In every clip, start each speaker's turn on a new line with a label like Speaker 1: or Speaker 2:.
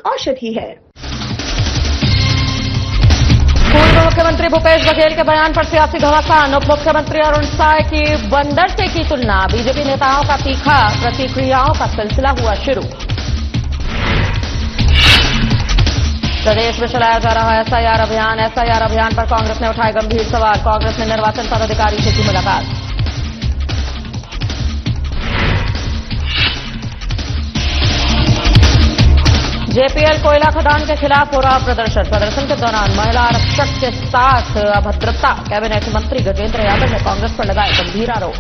Speaker 1: औषधि है।
Speaker 2: पूर्व मुख्यमंत्री भूपेश बघेल के बयान पर सियासी घमासान। उप मुख्यमंत्री अरुण साय की बंदर से की तुलना। बीजेपी नेताओं का तीखा प्रतिक्रियाओं का सिलसिला हुआ शुरू। प्रदेश में चलाया जा रहा एसआईआर अभियान। एसआईआर अभियान पर कांग्रेस ने उठाए गंभीर सवाल। कांग्रेस ने निर्वाचन पदाधिकारी से की मुलाकात। जेपीएल कोयला खदान के खिलाफ हो रहा प्रदर्शन। प्रदर्शन के दौरान महिला आरक्षक के साथ अभद्रता। कैबिनेट मंत्री गजेंद्र यादव ने कांग्रेस पर लगाए गंभीर आरोप।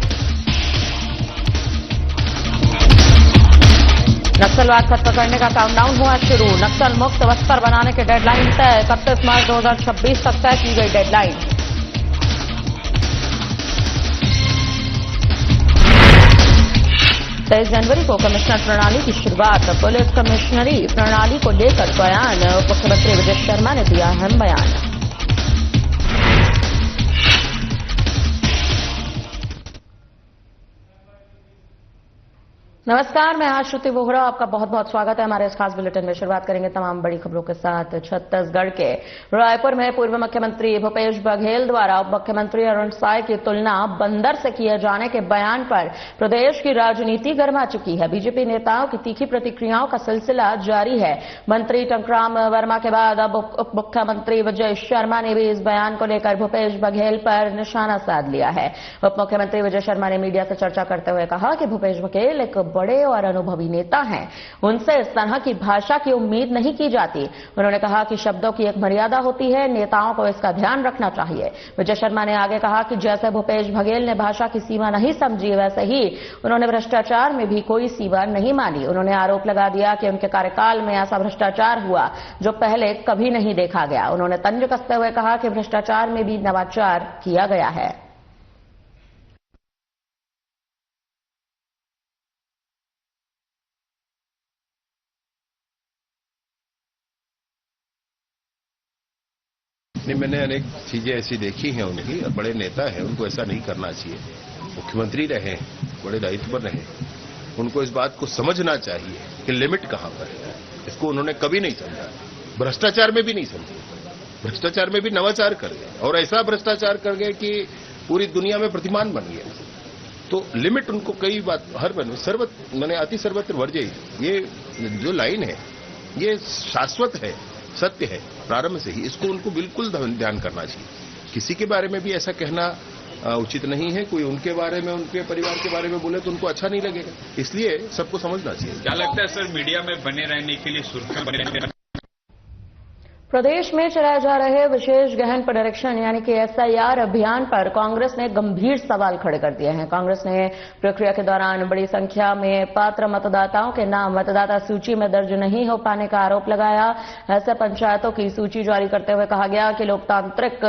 Speaker 2: नक्सलवाद खत्म करने का काउंटडाउन हुआ शुरू। नक्सल मुक्त बस्तर बनाने की डेडलाइन तय। 31 मार्च 2026 तक तय की गई डेडलाइन। तेईस जनवरी को कमिश्नर प्रणाली की शुरुआत। पुलिस कमिश्नरी प्रणाली को लेकर बयान। उप मुख्यमंत्री विजय शर्मा ने दिया अहम बयान। नमस्कार, मैं आज श्रुति बोहरा। आपका बहुत बहुत स्वागत है हमारे इस खास बुलेटिन में। शुरुआत करेंगे तमाम बड़ी खबरों के साथ। छत्तीसगढ़ के रायपुर में पूर्व मुख्यमंत्री भूपेश बघेल द्वारा उप मुख्यमंत्री अरुण साय की तुलना बंदर से किए जाने के बयान पर प्रदेश की राजनीति गर्मा चुकी है। बीजेपी नेताओं की तीखी प्रतिक्रियाओं का सिलसिला जारी है। मंत्री टंकराम वर्मा के बाद अब उप मुख्यमंत्री विजय शर्मा ने भी इस बयान को लेकर भूपेश बघेल पर निशाना साध लिया है। उप मुख्यमंत्री विजय शर्मा ने मीडिया से चर्चा करते हुए कहा कि भूपेश बघेल एक बड़े और अनुभवी नेता हैं। उनसे इस तरह की भाषा की उम्मीद नहीं की जाती। उन्होंने कहा कि शब्दों की एक मर्यादा होती है, नेताओं को इसका ध्यान रखना चाहिए। विजय शर्मा ने आगे कहा कि जैसे भूपेश बघेल ने भाषा की सीमा नहीं समझी, वैसे ही उन्होंने भ्रष्टाचार में भी कोई सीमा नहीं मानी। उन्होंने आरोप लगा दिया कि उनके कार्यकाल में ऐसा भ्रष्टाचार हुआ जो पहले कभी नहीं देखा गया। उन्होंने तंज कसते हुए कहा कि भ्रष्टाचार में भी नवाचार किया गया है।
Speaker 3: नहीं, मैंने अनेक चीजें ऐसी देखी हैं उनकी, और बड़े नेता हैं, उनको ऐसा नहीं करना चाहिए। मुख्यमंत्री रहे, बड़े दायित्व पर रहे, उनको इस बात को समझना चाहिए कि लिमिट कहां पर है। इसको उन्होंने कभी नहीं समझा। भ्रष्टाचार में भी नहीं समझे। भ्रष्टाचार में भी नवाचार कर गए, और ऐसा भ्रष्टाचार कर गए कि पूरी दुनिया में प्रतिमान बन गया। तो लिमिट उनको कई बात हर मैंने अति सर्वत्र वर्जय, ये जो लाइन है ये शाश्वत है, सत्य है प्रारंभ से ही। इसको उनको बिल्कुल ध्यान करना चाहिए। किसी के बारे में भी ऐसा कहना उचित नहीं है। कोई उनके बारे में, उनके परिवार के बारे में बोले तो उनको अच्छा नहीं लगेगा। इसलिए सबको समझना चाहिए।
Speaker 4: क्या लगता है सर, मीडिया में बने रहने के लिए सुर्खियां बने रहने
Speaker 2: प्रदेश में चलाए जा रहे विशेष गहन पुनरीक्षण यानी कि एसआईआर अभियान पर कांग्रेस ने गंभीर सवाल खड़े कर दिए हैं। कांग्रेस ने प्रक्रिया के दौरान बड़ी संख्या में पात्र मतदाताओं के नाम मतदाता सूची में दर्ज नहीं हो पाने का आरोप लगाया। ऐसे पंचायतों की सूची जारी करते हुए कहा गया कि लोकतांत्रिक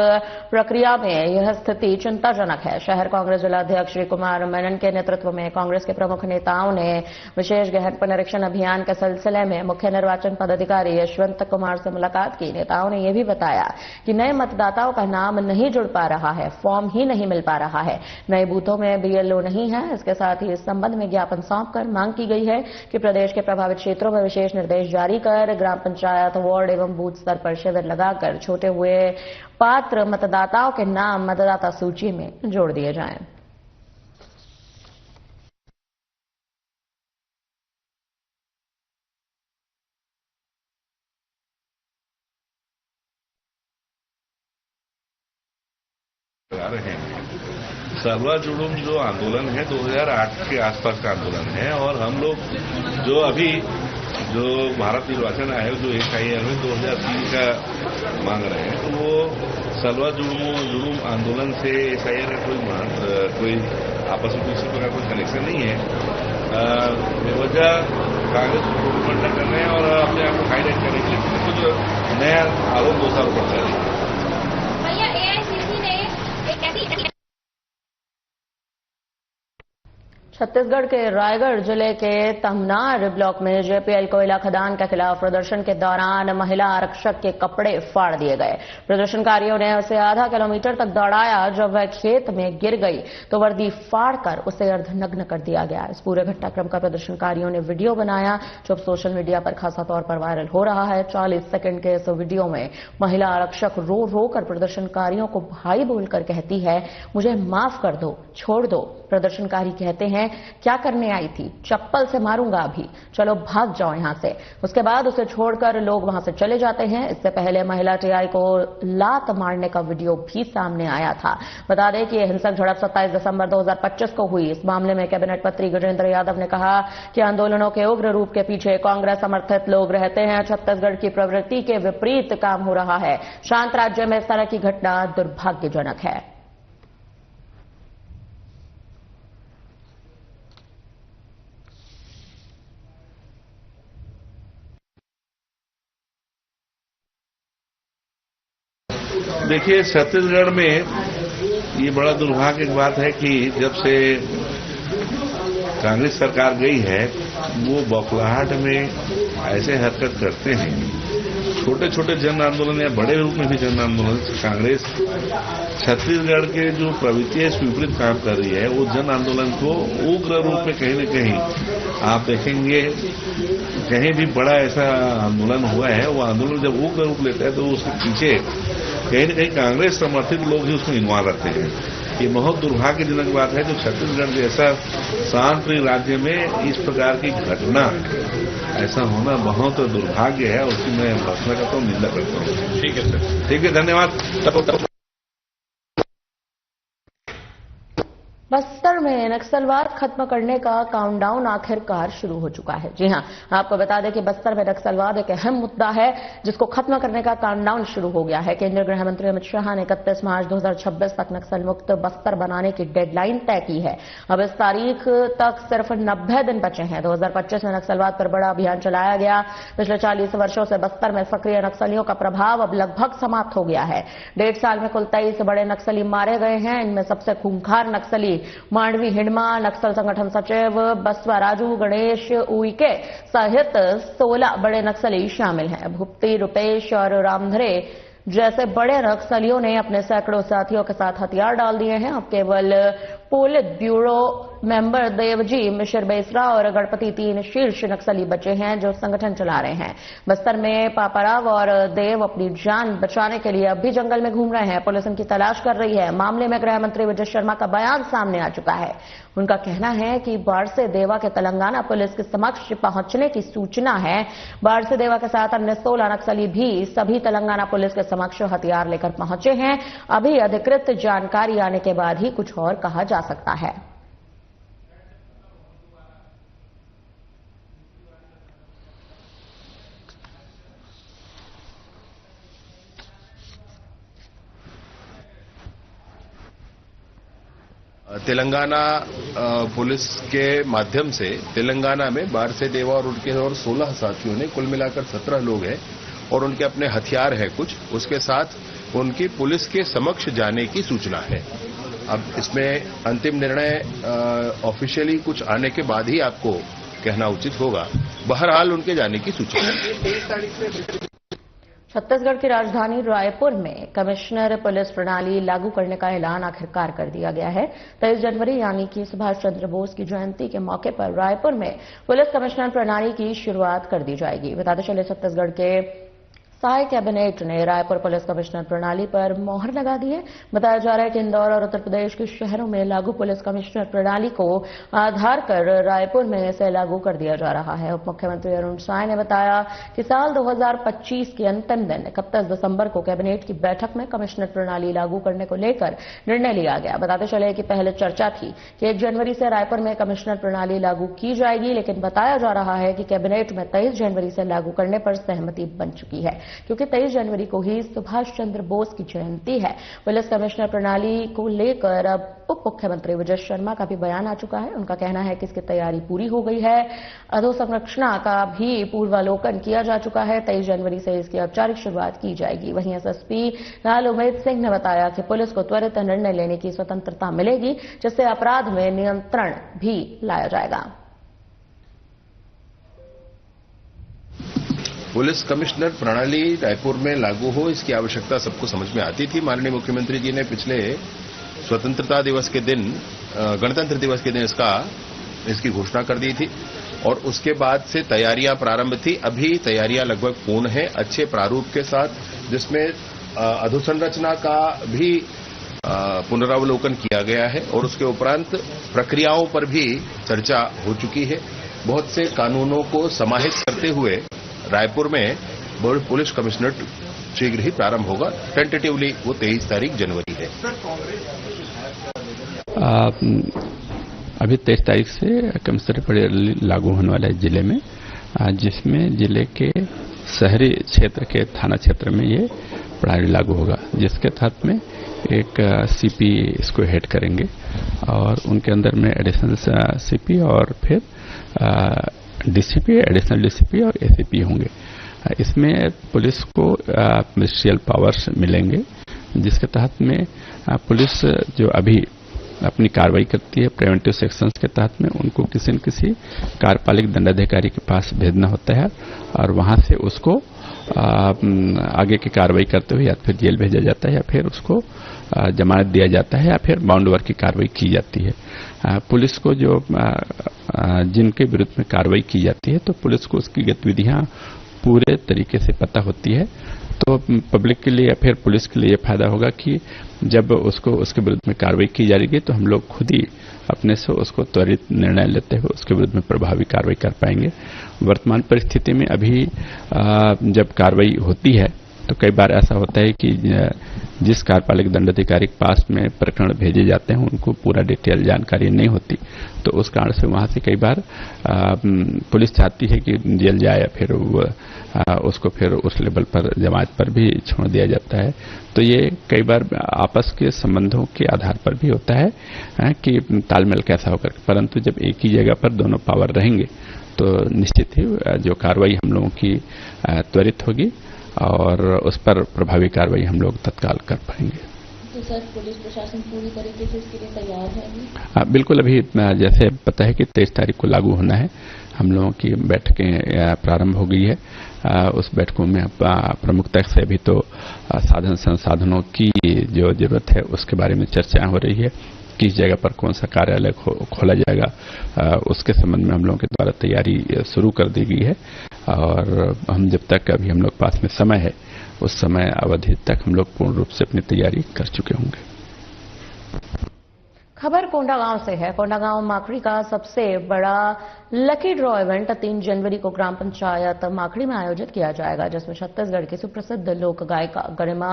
Speaker 2: प्रक्रिया में यह स्थिति चिंताजनक है। शहर कांग्रेस जिलाध्यक्ष श्री कुमार मेनन के नेतृत्व में कांग्रेस के प्रमुख नेताओं ने विशेष गहन पुनरीक्षण अभियान के सिलसिले में मुख्य निर्वाचन पदाधिकारी यशवंत कुमार से मुलाकात की। नेताओं ने यह भी बताया कि नए मतदाताओं का नाम नहीं जुड़ पा रहा है, फॉर्म ही नहीं मिल पा रहा है, नए बूथों में बीएलओ नहीं है। इसके साथ ही इस संबंध में ज्ञापन सौंपकर मांग की गई है कि प्रदेश के प्रभावित क्षेत्रों में विशेष निर्देश जारी कर ग्राम पंचायत, वार्ड एवं बूथ स्तर पर शिविर लगाकर छूटे हुए पात्र मतदाताओं के नाम मतदाता सूची में जोड़ दिए जाएं।
Speaker 5: रहे हैं। सर्वा जुड़ूम जो आंदोलन है 2008 के आसपास का आंदोलन है, और हम लोग जो अभी जो भारत निर्वाचन आयोग जो एसआईआर में 2003 का मांग रहे हैं, तो वो सर्वा जुड़ूम आंदोलन से एसआईआर का कोई आपस में किसी प्रकार कोई कनेक्शन नहीं है। बेवजह कांग्रेस प्रोपेगेंडा कर रहे हैं और अपने आप को हाईलाइट करने के लिए कुछ नया आरोप दोषारोप कर रहे हैं।
Speaker 2: छत्तीसगढ़ के रायगढ़ जिले के तमनार ब्लॉक में जेपीएल कोयला खदान के खिलाफ प्रदर्शन के दौरान महिला आरक्षक के कपड़े फाड़ दिए गए। प्रदर्शनकारियों ने उसे आधा किलोमीटर तक दौड़ाया। जब वह खेत में गिर गई तो वर्दी फाड़कर उसे अर्धनग्न कर दिया गया। इस पूरे घटनाक्रम का प्रदर्शनकारियों ने वीडियो बनाया जो अब सोशल मीडिया पर खासा तौर पर वायरल हो रहा है। 40 सेकंड के इस वीडियो में महिला आरक्षक रो रो कर प्रदर्शनकारियों को भाई बोलकर कहती है, मुझे माफ कर दो, छोड़ दो। प्रदर्शनकारी कहते हैं, क्या करने आई थी? चप्पल से मारूंगा अभी, चलो भाग जाओ यहां से। उसके बाद उसे छोड़कर लोग वहां से चले जाते हैं। इससे पहले महिला टीआई को लात मारने का वीडियो भी सामने आया था। बता दें कि यह हिंसक झड़प 27 दिसंबर 2025 को हुई। इस मामले में कैबिनेट मंत्री गजेंद्र यादव ने कहा कि आंदोलनों के उग्र रूप के पीछे कांग्रेस समर्थित लोग रहते हैं। छत्तीसगढ़ की प्रवृत्ति के विपरीत काम हो रहा है। शांत राज्य में इस तरह की घटना दुर्भाग्यजनक है।
Speaker 5: देखिए, छत्तीसगढ़ में ये बड़ा दुर्भाग्य की बात है कि जब से कांग्रेस सरकार गई है वो बौखलाहट में ऐसे हरकत करते हैं। छोटे छोटे जन आंदोलन या बड़े रूप में भी जन आंदोलन से कांग्रेस छत्तीसगढ़ के जो प्रवृत्ति है इस विपरीत काम कर रही है। वो जन आंदोलन को उग्र रूप में कहीं न कहीं आप देखेंगे, कहीं भी बड़ा ऐसा आंदोलन हुआ है, वो आंदोलन जब उग्र रूप लेता है तो उसके पीछे कहीं न कहीं कांग्रेस समर्थित लोग ही उसमें इन्वॉल्व रहते हैं। ये बहुत दुर्भाग्यजनक बात है जो छत्तीसगढ़ जैसा शांत राज्य में इस प्रकार की घटना ऐसा होना बहुत दुर्भाग्य है। उसकी मैं भर्त्सना करता हूँ, निंदा करता हूँ।
Speaker 4: ठीक है सर,
Speaker 5: ठीक है, धन्यवाद।
Speaker 2: बस्तर में नक्सलवाद खत्म करने का काउंटडाउन आखिरकार शुरू हो चुका है। जी हां, आपको बता दें कि बस्तर में नक्सलवाद एक अहम मुद्दा है जिसको खत्म करने का काउंटडाउन शुरू हो गया है। केंद्रीय गृह मंत्री अमित शाह ने 31 मार्च 2026 तक नक्सल मुक्त बस्तर बनाने की डेडलाइन तय की है। अब इस तारीख तक सिर्फ 90 दिन बचे हैं। 2025 में नक्सलवाद पर बड़ा अभियान चलाया गया। पिछले 40 वर्षों से बस्तर में सक्रिय नक्सलियों का प्रभाव अब लगभग समाप्त हो गया है। 1.5 साल में कुल 23 बड़े नक्सली मारे गए हैं। इनमें सबसे खूंखार नक्सली मांडवी हिडमा नक्सल संगठन सचिव बसवा राजू गणेश उइके सहित 16 बड़े नक्सली शामिल हैं। भुप्ती, रुपेश और रामधरे जैसे बड़े नक्सलियों ने अपने सैकड़ों साथियों के साथ हथियार डाल दिए हैं। अब केवल पोलित ब्यूरो मेंबर देवजी, मिश्र बेसरा और गणपति 3 शीर्ष नक्सली बचे हैं जो संगठन चला रहे हैं। बस्तर में पापाराव और देव अपनी जान बचाने के लिए अब भी जंगल में घूम रहे हैं। पुलिस इनकी तलाश कर रही है। मामले में गृह मंत्री विजय शर्मा का बयान सामने आ चुका है। उनका कहना है कि बारसे देवा के तेलंगाना पुलिस के समक्ष पहुंचने की सूचना है। बारसे देवा के साथ अन्य 16 नक्सली भी सभी तेलंगाना पुलिस के समक्ष हथियार लेकर पहुंचे हैं। अभी अधिकृत जानकारी आने के बाद ही कुछ और कहा जा सकता है।
Speaker 3: तेलंगाना पुलिस के माध्यम से तेलंगाना में बारसे देवा और उनके और 16 साथियों ने कुल मिलाकर 17 लोग हैं और उनके अपने हथियार है कुछ, उसके साथ उनकी पुलिस के समक्ष जाने की सूचना है। अब इसमें अंतिम निर्णय ऑफिशियली कुछ आने के बाद ही आपको कहना उचित होगा। बहरहाल उनके जाने की सूचना है।
Speaker 2: छत्तीसगढ़ की राजधानी रायपुर में कमिश्नर पुलिस प्रणाली लागू करने का ऐलान आखिरकार कर दिया गया है। 23 जनवरी यानी कि सुभाष चंद्र बोस की जयंती के मौके पर रायपुर में पुलिस कमिश्नर प्रणाली की शुरुआत कर दी जाएगी। बताते चले छत्तीसगढ़ के साय कैबिनेट ने रायपुर पुलिस कमिश्नर प्रणाली पर मोहर लगा दी है। बताया जा रहा है कि इंदौर और उत्तर प्रदेश के शहरों में लागू पुलिस कमिश्नर प्रणाली को आधार कर रायपुर में इसे लागू कर दिया जा रहा है। उप मुख्यमंत्री अरुण साय ने बताया कि साल 2025 के अंतिम दिन 31 दिसंबर को कैबिनेट की बैठक में कमिश्नर प्रणाली लागू करने को लेकर निर्णय लिया गया। बताते चले कि पहले चर्चा थी कि 1 जनवरी से रायपुर में कमिश्नर प्रणाली लागू की जाएगी, लेकिन बताया जा रहा है कि कैबिनेट में 23 जनवरी से लागू करने पर सहमति बन चुकी है। क्योंकि 23 जनवरी को ही सुभाष चंद्र बोस की जयंती है। पुलिस कमिश्नर प्रणाली को लेकर अब उप मुख्यमंत्री विजय शर्मा का भी बयान आ चुका है। उनका कहना है कि इसकी तैयारी पूरी हो गई है। अधोसंरचना का भी पूर्वावलोकन किया जा चुका है। 23 जनवरी से इसकी औपचारिक शुरुआत की जाएगी। वहीं एसएसपी लाल उमेद सिंह ने बताया कि पुलिस को त्वरित निर्णय लेने की स्वतंत्रता मिलेगी, जिससे अपराध में नियंत्रण भी लाया जाएगा।
Speaker 3: पुलिस कमिश्नर प्रणाली रायपुर में लागू हो, इसकी आवश्यकता सबको समझ में आती थी। माननीय मुख्यमंत्री जी ने पिछले स्वतंत्रता दिवस के दिन, गणतंत्र दिवस के दिन इसकी घोषणा कर दी थी और उसके बाद से तैयारियां प्रारंभ थी। अभी तैयारियां लगभग पूर्ण है, अच्छे प्रारूप के साथ, जिसमें अधोसंरचना का भी पुनरावलोकन किया गया है और उसके उपरांत प्रक्रियाओं पर भी चर्चा हो चुकी है। बहुत से कानूनों को समाहित करते हुए रायपुर में पुलिस कमिश्नरेट शीघ्र ही प्रारंभ होगा। टेंटेटिवली वो 23 तारीख जनवरी है।
Speaker 1: अभी 23 तारीख से कमिश्नरेट लागू होने वाला है जिले में, जिसमें जिले के शहरी क्षेत्र के थाना क्षेत्र में ये प्रणाली लागू होगा, जिसके तहत में एक सीपी इसको हेड करेंगे और उनके अंदर में एडिशनल सीपी और फिर डीसीपी, एडिशनल डीसीपी और एसीपी होंगे। इसमें पुलिस को मिनिस्ट्रियल पावर्स मिलेंगे, जिसके तहत में पुलिस जो अभी अपनी कार्रवाई करती है प्रिवेंटिव सेक्शंस के तहत में, उनको किसी न किसी कार्यपालिक दंडाधिकारी के पास भेजना होता है और वहां से उसको आगे की कार्रवाई करते हुए या फिर जेल भेजा जाता है या फिर उसको जमानत दिया जाता है या फिर बाउंड ओवर की कार्रवाई की जाती है। पुलिस को जो जिनके विरुद्ध में कार्रवाई की जाती है तो पुलिस को उसकी गतिविधियां पूरे तरीके से पता होती है। तो पब्लिक के लिए या फिर पुलिस के लिए ये फायदा होगा कि जब उसको उसके विरुद्ध में कार्रवाई की जाएगी तो हम लोग खुद ही अपने से उसको त्वरित निर्णय लेते हुए उसके विरुद्ध में प्रभावी कार्रवाई कर पाएंगे। वर्तमान परिस्थिति में अभी जब कार्रवाई होती है तो कई बार ऐसा होता है कि जिस कार्यपालिक दंडाधिकारी के पास में प्रकरण भेजे जाते हैं उनको पूरा डिटेल जानकारी नहीं होती, तो उस कारण से वहां से कई बार पुलिस चाहती है कि जेल जाए या फिर उसको फिर उस लेवल पर जमानत पर भी छोड़ दिया जाता है। तो ये कई बार आपस के संबंधों के आधार पर भी होता है कि तालमेल कैसा होकर, परंतु जब एक ही जगह पर दोनों पावर रहेंगे तो निश्चित ही जो कार्रवाई हम लोगों की त्वरित होगी और उस पर प्रभावी कार्रवाई हम लोग तत्काल कर पाएंगे।
Speaker 2: तो सर, पुलिस प्रशासन पूरी तरीके से इसके लिए तैयार है?
Speaker 1: बिल्कुल। अभी जैसे पता है कि 23 तारीख को लागू होना है, हम लोगों की बैठकें प्रारंभ हो गई है। उस बैठकों में प्रमुखता से अभी तो साधन संसाधनों की जो जरूरत है उसके बारे में चर्चा हो रही है। किस जगह पर कौन सा कार्यालय खोला जाएगा, उसके संबंध में हम लोगों के द्वारा तैयारी शुरू कर दी गई है और हम जब तक अभी हम लोग पास में समय है उस समय अवधि तक हम लोग पूर्ण रूप से अपनी तैयारी कर चुके होंगे।
Speaker 2: खबर कोंडागांव से है। कोंडागांव माखड़ी का सबसे बड़ा लकी ड्रॉ इवेंट 3 जनवरी को ग्राम पंचायत माखड़ी में आयोजित किया जाएगा, जिसमें छत्तीसगढ़ की सुप्रसिद्ध लोक गायिका गरिमा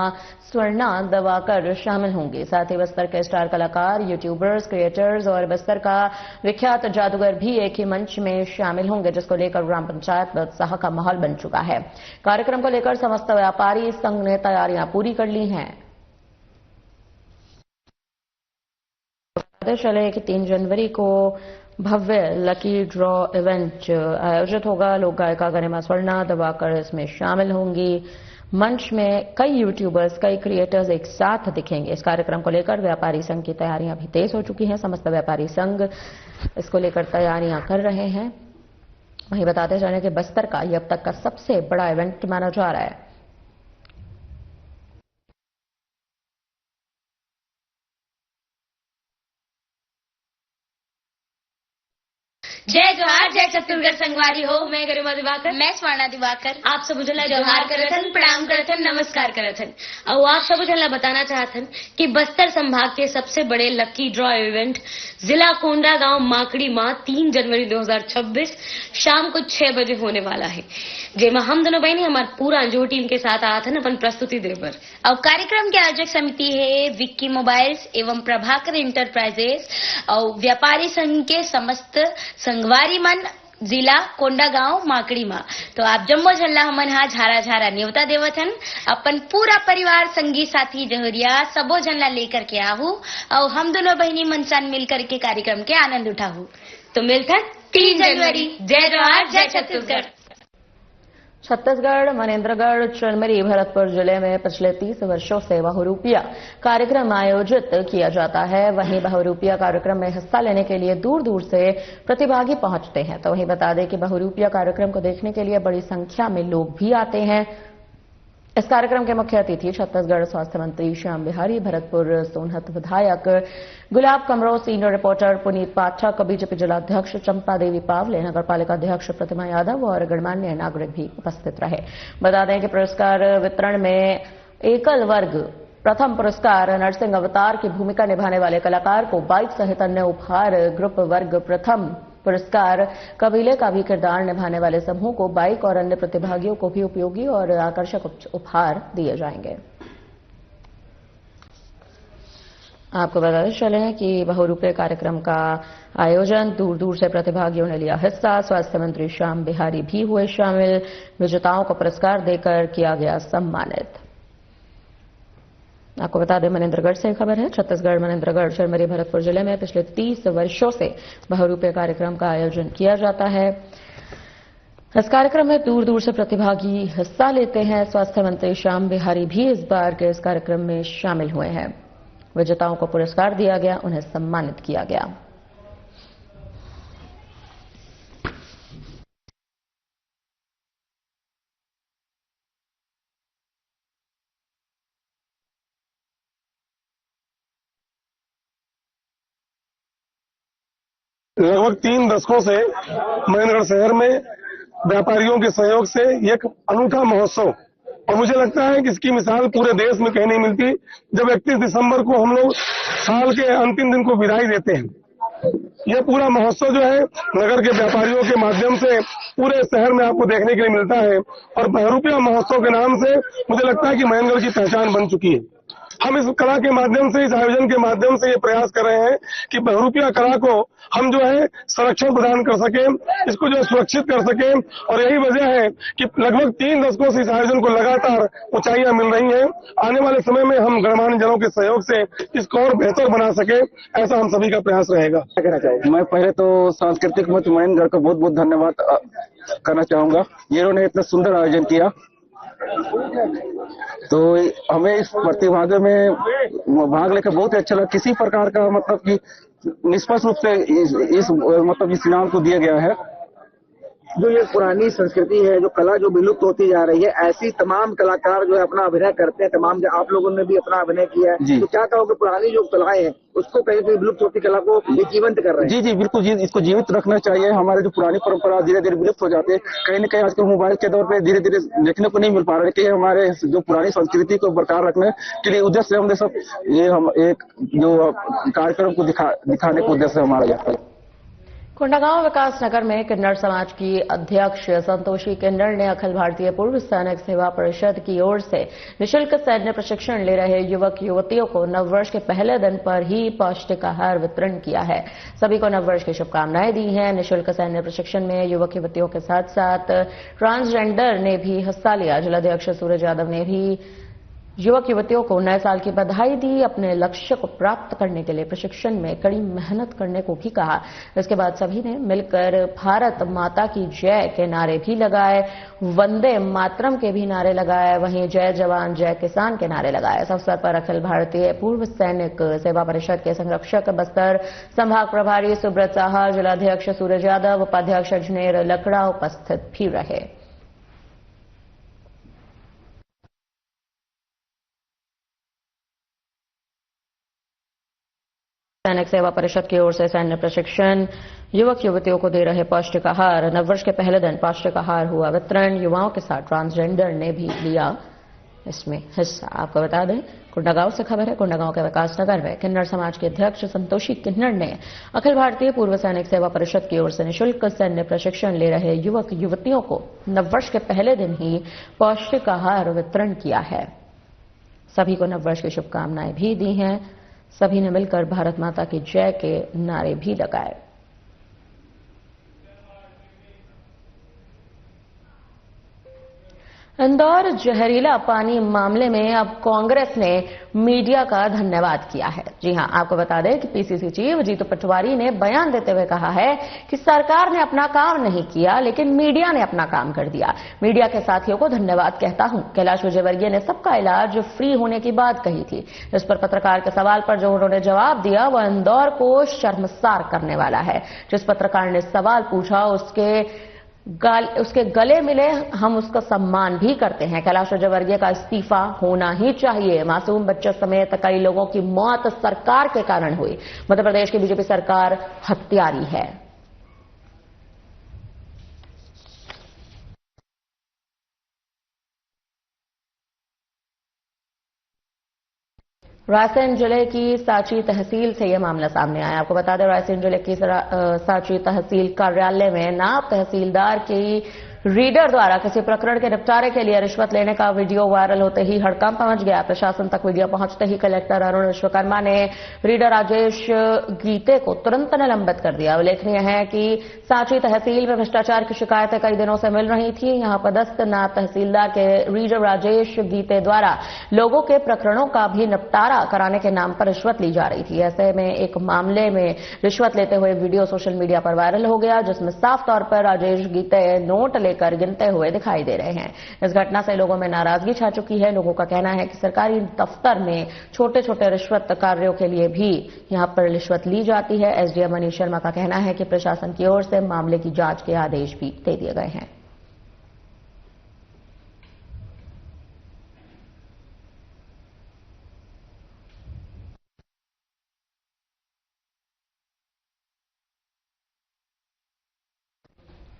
Speaker 2: स्वर्णा दवाकर शामिल होंगी। साथ ही बस्तर के स्टार कलाकार, यूट्यूबर्स, क्रिएटर्स और बस्तर का विख्यात जादूगर भी एक ही मंच में शामिल होंगे, जिसको लेकर ग्राम पंचायत में उत्साह का माहौल बन चुका है। कार्यक्रम को लेकर समस्त व्यापारी संघ ने तैयारियां पूरी कर ली हैं। चले कि 3 जनवरी को भव्य लकी ड्रॉ इवेंट आयोजित होगा। लोक गायिका गरिमा स्वर्णा दवाकर इसमें शामिल होंगी। मंच में कई यूट्यूबर्स, कई क्रिएटर्स एक साथ दिखेंगे। इस कार्यक्रम को लेकर व्यापारी संघ की तैयारियां भी तेज हो चुकी हैं। समस्त व्यापारी संघ इसको लेकर तैयारियां कर रहे हैं। वहीं बताते चलें कि बस्तर का ये अब तक का सबसे बड़ा इवेंट माना जा रहा है।
Speaker 6: जय जोहार, जय छत्तीसगढ़ संगवारी हो। मैं गरिमा दिवाकर, मैं स्वर्णा दिवाकर। आप सब उजला जोहार करथन, प्रणाम करथन, नमस्कार करथन। और आप सब उजला बताना चाहथन कि बस्तर संभाग के सबसे बड़े लकी ड्रॉ इवेंट जिला कोंडागांव माकड़ी मां 3 जनवरी 2026 शाम को 6 बजे होने वाला है, जेमा हम दोनों बहनी हमारे पूरा अंजोर टीम के साथ आया था अपन प्रस्तुति दे पर। और कार्यक्रम के आयोजक समिति है विक्की मोबाइल्स एवं प्रभाकर इंटरप्राइजेस और व्यापारी संघ के समस्त संगवारी मन जिला कोंडागांव माकड़ी मां। तो आप जम्मो झल्ला हमन हा झारा झारा न्योता देवथन अपन पूरा परिवार संगी साथी जहरिया सबो झल्ला लेकर के आहू और हम दोनों बहनी मनसान मिलकर के कार्यक्रम के आनंद उठाहू। तो मिलथन 3 जनवरी। जय जोहार, जय छत्तीसगढ़।
Speaker 2: छत्तीसगढ़ मनेन्द्रगढ़ चरमरी भरतपुर जिले में पिछले 30 वर्षों से बहुरूपिया कार्यक्रम आयोजित किया जाता है। वहीं बहुरूपिया कार्यक्रम में हिस्सा लेने के लिए दूर दूर से प्रतिभागी पहुंचते हैं। तो वहीं बता दें कि बहुरूपिया कार्यक्रम को देखने के लिए बड़ी संख्या में लोग भी आते हैं। इस कार्यक्रम के मुख्य अतिथि छत्तीसगढ़ स्वास्थ्य मंत्री श्याम बिहारी, भरतपुर सोनहत विधायक गुलाब कमरो, सीनियर रिपोर्टर पुनीत पाठक, बीजेपी जिलाध्यक्ष चंपा देवी पावले, नगर पालिका अध्यक्ष प्रतिमा यादव और गणमान्य नागरिक भी उपस्थित रहे। बता दें कि पुरस्कार वितरण में एकल वर्ग प्रथम पुरस्कार नरसिंह अवतार की भूमिका निभाने वाले कलाकार को बाइक सहित अन्य उपहार, ग्रुप वर्ग प्रथम पुरस्कार कबीले का भी किरदार निभाने वाले समूह को बाइक और अन्य प्रतिभागियों को भी उपयोगी और आकर्षक उपहार दिए जाएंगे। आपको बताते चले कि बहुरूपये कार्यक्रम का आयोजन दूर दूर से प्रतिभागियों ने लिया हिस्सा। स्वास्थ्य मंत्री श्याम बिहारी भी हुए शामिल। विजेताओं को पुरस्कार देकर किया गया सम्मानित। आपको बता दें मनेन्द्रगढ़ से खबर है। छत्तीसगढ़ मनेन्द्रगढ़ चरमरी भरतपुर जिले में पिछले 30 वर्षों से बहुरूपये कार्यक्रम का आयोजन किया जाता है। इस कार्यक्रम में दूर दूर से प्रतिभागी हिस्सा लेते हैं। स्वास्थ्य मंत्री श्याम बिहारी भी इस बार के इस कार्यक्रम में शामिल हुए हैं। विजेताओं को पुरस्कार दिया गया, उन्हें सम्मानित किया गया।
Speaker 7: लगभग 3 दशकों से महेंद्रगढ़ शहर में व्यापारियों के सहयोग से एक अनूठा महोत्सव, और मुझे लगता है कि इसकी मिसाल पूरे देश में कहीं नहीं मिलती। जब 31 दिसंबर को हम लोग साल के अंतिम दिन को विदाई देते हैं, यह पूरा महोत्सव जो है नगर के व्यापारियों के माध्यम से पूरे शहर में आपको देखने के लिए मिलता है। और बहुरूपिया महोत्सव के नाम से मुझे लगता है कि महेंद्रगढ़ की पहचान बन चुकी है। हम इस कला के माध्यम से, इस आयोजन के माध्यम से ये प्रयास कर रहे हैं कि बहुरूपिया कला को हम जो है संरक्षण प्रदान कर सकें, इसको जो है सुरक्षित कर सकें। और यही वजह है कि लगभग 3 दशकों से इस आयोजन को लगातार ऊंचाइयां मिल रही हैं। आने वाले समय में हम गणमान्य जनों के सहयोग से इसको और बेहतर बना सके, ऐसा हम सभी का प्रयास रहेगा।
Speaker 8: क्या कहना चाहोगे? मैं पहले तो सांस्कृतिक मंच महेंद्रगढ़ का बहुत बहुत धन्यवाद करना चाहूंगा। ये इन्होंने इतना सुंदर आयोजन किया, तो हमें इस प्रतिभाग में भाग लेकर बहुत ही अच्छा लगा। किसी प्रकार का मतलब कि निष्पक्ष रूप से इस मतलब इस इनाम को दिया गया है।
Speaker 9: जो ये पुरानी संस्कृति है, जो कला जो विलुप्त होती जा रही है, ऐसी तमाम कलाकार जो है अपना अभिनय करते हैं। तमाम आप लोगों ने भी अपना अभिनय किया है, तो क्या कहोगे पुरानी जो कलाएं हैं उसको कहीं कहीं विलुप्त होती कला को जीवंत कर रहे हैं?
Speaker 8: जी जी बिल्कुल, इसको जीवित रखना चाहिए। हमारे जो पुरानी परंपरा धीरे धीरे विलुप्त हो जाते हैं। कहीं न कहीं आजकल मोबाइल के दौर पे धीरे धीरे देखने को नहीं मिल पा रहा है कि हमारे जो पुरानी संस्कृति को बरकरार रखने के लिए उद्देश्य से हमने सब ये हम एक जो कार्यक्रम को दिखाने का उद्देश्य हमारा जाता है।
Speaker 2: कोंडागांव विकास नगर में किन्नर समाज की अध्यक्ष संतोषी किन्नर ने अखिल भारतीय पूर्व सैनिक सेवा परिषद की ओर से निःशुल्क सैन्य प्रशिक्षण ले रहे युवक युवतियों को नववर्ष के पहले दिन पर ही पौष्टिक आहार वितरण किया है। सभी को नववर्ष की शुभकामनाएं दी हैं। निःशुल्क सैन्य प्रशिक्षण में युवक युवतियों के साथ साथ ट्रांसजेंडर ने भी हिस्सा लिया। जिलाध्यक्ष सूरज यादव ने भी युवक युवतियों को नए साल की बधाई दी। अपने लक्ष्य को प्राप्त करने के लिए प्रशिक्षण में कड़ी मेहनत करने को भी कहा। इसके बाद सभी ने मिलकर भारत माता की जय के नारे भी लगाए, वंदे मातरम के भी नारे लगाए, वहीं जय जवान जय किसान के नारे लगाए। इस अवसर पर अखिल भारतीय पूर्व सैनिक सेवा परिषद के संरक्षक बस्तर संभाग प्रभारी सुब्रत साहा, जिलाध्यक्ष सूरज यादव, उपाध्यक्ष अजनेर लकड़ा उपस्थित भी रहे। सैनिक सेवा परिषद की ओर से सैन्य प्रशिक्षण, युवक युवतियों को दे रहे पौष्टिक आहार। नववर्ष के पहले दिन पौष्टिक आहार हुआ वितरण। युवाओं के साथ ट्रांसजेंडर ने भी लिया इसमें हिस्सा। आपको बता दें कोंडागांव से खबर है। कोंडागांव के विकास नगर में किन्नर समाज के अध्यक्ष संतोषी किन्नर ने अखिल भारतीय पूर्व सैनिक सेवा परिषद की ओर से निःशुल्क सैन्य प्रशिक्षण ले रहे युवक युवतियों को नववर्ष के पहले दिन ही पौष्टिक आहार वितरण किया है। सभी को नववर्ष की शुभकामनाएं भी दी हैं। सभी ने मिलकर भारत माता की जय के नारे भी लगाए। इंदौर जहरीला पानी मामले में अब कांग्रेस ने मीडिया का धन्यवाद किया है। जी हां, आपको बता दें कि पीसीसी चीफ जीतू पटवारी ने बयान देते हुए कहा है कि सरकार ने अपना काम नहीं किया, लेकिन मीडिया ने अपना काम कर दिया। मीडिया के साथियों को धन्यवाद कहता हूं। कैलाश विजयवर्गीय ने सबका इलाज फ्री होने की बात कही थी। इस पर पत्रकार के सवाल पर जो उन्होंने जवाब दिया वह इंदौर को शर्मसार करने वाला है। जिस पत्रकार ने सवाल पूछा उसके गले मिले, हम उसका सम्मान भी करते हैं। कैलाश विजयवर्गीय का इस्तीफा होना ही चाहिए। मासूम बच्चों समेत कई लोगों की मौत सरकार के कारण हुई। मध्य प्रदेश की बीजेपी सरकार हत्यारी है। रायसेन जिले की साची तहसील से यह मामला सामने आया। आपको बता दें, रायसेन जिले की साची तहसील कार्यालय में नायब तहसीलदार की रीडर द्वारा किसी प्रकरण के निपटारे के लिए रिश्वत लेने का वीडियो वायरल होते ही हड़कंप पहुंच गया। प्रशासन तक वीडियो पहुंचते ही कलेक्टर अरुण विश्वकर्मा ने रीडर राजेश गीते को तुरंत निलंबित कर दिया। उल्लेखनीय है कि साची तहसील में भ्रष्टाचार की शिकायतें कई दिनों से मिल रही थी। यहां पदस्थ नायब तहसीलदार के रीडर राजेश गीते द्वारा लोगों के प्रकरणों का भी निपटारा कराने के नाम पर रिश्वत ली जा रही थी। ऐसे में एक मामले में रिश्वत लेते हुए वीडियो सोशल मीडिया पर वायरल हो गया, जिसमें साफ तौर पर राजेश गीते नोट कर गिनते हुए दिखाई दे रहे हैं। इस घटना से लोगों में नाराजगी छा चुकी है। लोगों का कहना है कि सरकारी दफ्तर में छोटे छोटे रिश्वत कार्यों के लिए भी यहां पर रिश्वत ली जाती है। एसडीएम मनीष शर्मा का कहना है कि प्रशासन की ओर से मामले की जांच के आदेश भी दे दिए गए हैं।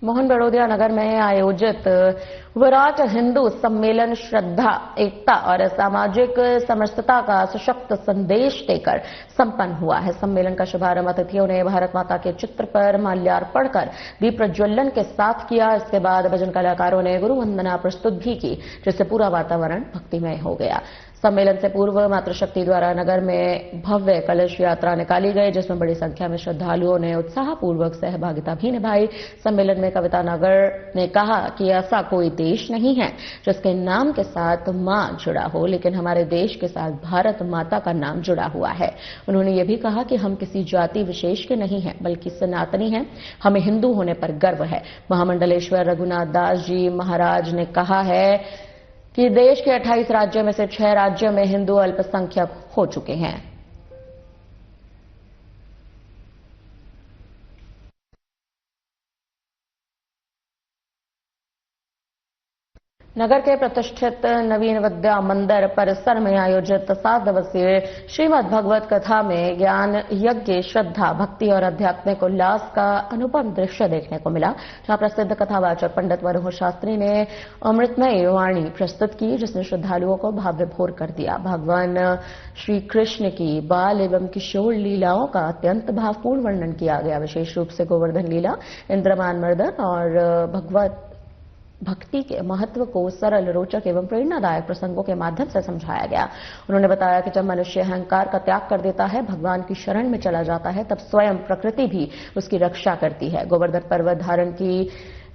Speaker 2: मोहन बड़ोदिया नगर में आयोजित विराट हिंदू सम्मेलन श्रद्धा, एकता और सामाजिक समरसता का सशक्त संदेश देकर संपन्न हुआ है। सम्मेलन का शुभारंभ अतिथियों ने भारत माता के चित्र पर माल्यार्पण कर दीप प्रज्वलन के साथ किया। इसके बाद भजन कलाकारों ने गुरु वंदना प्रस्तुत भी की, जिससे पूरा वातावरण भक्तिमय हो गया। सम्मेलन से पूर्व मातृशक्ति द्वारा नगर में भव्य कलश यात्रा निकाली गई, जिसमें बड़ी संख्या में श्रद्धालुओं ने उत्साहपूर्वक सहभागिता भी निभाई। सम्मेलन में कविता नगर ने कहा कि ऐसा कोई देश नहीं है जिसके नाम के साथ मां जुड़ा हो, लेकिन हमारे देश के साथ भारत माता का नाम जुड़ा हुआ है। उन्होंने ये भी कहा कि हम किसी जाति विशेष के नहीं हैं, बल्कि सनातनी हैं। हमें हिंदू होने पर गर्व है। महामंडलेश्वर रघुनाथ दास जी महाराज ने कहा है कि देश के 28 राज्यों में से 6 राज्यों में हिंदू अल्पसंख्यक हो चुके हैं। नगर के प्रतिष्ठित नवीन विद्या मंदिर परिसर में आयोजित 7 दिवसीय श्रीमद् भगवत कथा में ज्ञान यज्ञ, श्रद्धा, भक्ति और आध्यात्मिक उल्लास का अनुपम दृश्य देखने को मिला, जहां प्रसिद्ध कथावाचक पंडित वरुण शास्त्री ने अमृतमय वाणी प्रस्तुत की, जिसने श्रद्धालुओं को भाव विभोर कर दिया। भगवान श्री कृष्ण की बाल एवं किशोर लीलाओं का अत्यंत भावपूर्ण वर्णन किया गया। विशेष रूप से गोवर्धन लीला, इंद्रमान मर्दन और भगवत भक्ति के महत्व को सरल, रोचक एवं प्रेरणादायक प्रसंगों के माध्यम से समझाया गया। उन्होंने बताया कि जब मनुष्य अहंकार का त्याग कर देता है, भगवान की शरण में चला जाता है, तब स्वयं प्रकृति भी उसकी रक्षा करती है। गोवर्धन पर्वत धारण की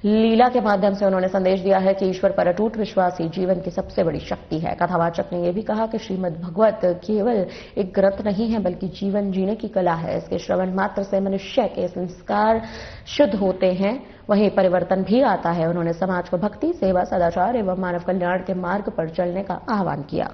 Speaker 2: लीला के माध्यम से उन्होंने संदेश दिया है कि ईश्वर पर अटूट विश्वास ही जीवन की सबसे बड़ी शक्ति है। कथावाचक ने यह भी कहा कि श्रीमद् भगवत केवल एक ग्रंथ नहीं है, बल्कि जीवन जीने की कला है। इसके श्रवण मात्र से मनुष्य के संस्कार शुद्ध होते हैं, वहीं परिवर्तन भी आता है। उन्होंने समाज को भक्ति, सेवा, सदाचार एवं मानव कल्याण के मार्ग पर चलने का आह्वान किया।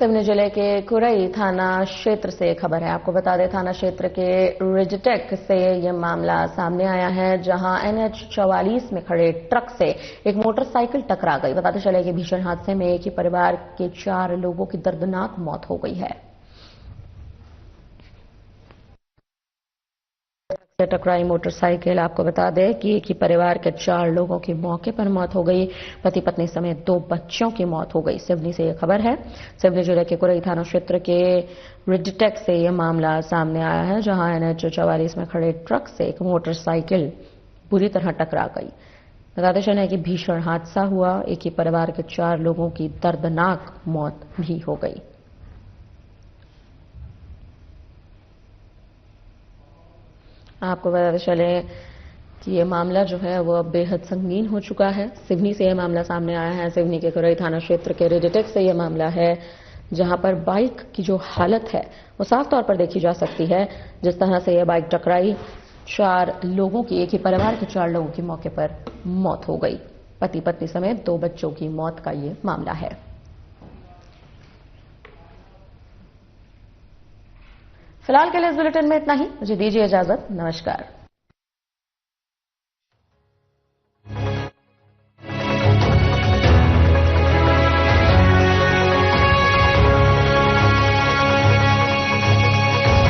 Speaker 2: सिवनी जिले के कुरई थाना क्षेत्र से खबर है। आपको बता दें, थाना क्षेत्र के रिजटेक से यह मामला सामने आया है, जहां NH 44 में खड़े ट्रक से एक मोटरसाइकिल टकरा गई। बताते चले कि भीषण हादसे में एक ही परिवार के 4 लोगों की दर्दनाक मौत हो गई है। टकराई मोटरसाइकिल, आपको बता दें कि एक ही परिवार के 4 लोगों की मौके पर मौत हो गई। पति पत्नी समेत 2 बच्चों की मौत हो गई। सिवनी से यह खबर है। सिवनी जिले के कुरई थाना क्षेत्र के रिजटेक से यह मामला सामने आया है, जहां NH 44 में खड़े ट्रक से एक मोटरसाइकिल बुरी तरह टकरा गई। बताते चले कि भीषण हादसा हुआ, एक ही परिवार के 4 लोगों की दर्दनाक मौत भी हो गई। आपको बताते चले कि ये मामला जो है वो अब बेहद संगीन हो चुका है। सिवनी से यह मामला सामने आया है। सिवनी के खुरई थाना क्षेत्र के रेडिटेक्स से यह मामला है, जहां पर बाइक की जो हालत है वो साफ तौर पर देखी जा सकती है। जिस तरह से यह बाइक टकराई, 4 लोगों की, एक ही परिवार के 4 लोगों की मौके पर मौत हो गई। पति पत्नी समेत 2 बच्चों की मौत का ये मामला है। फिलहाल के लिए इस बुलेटिन में इतना ही। मुझे दीजिए इजाजत। नमस्कार।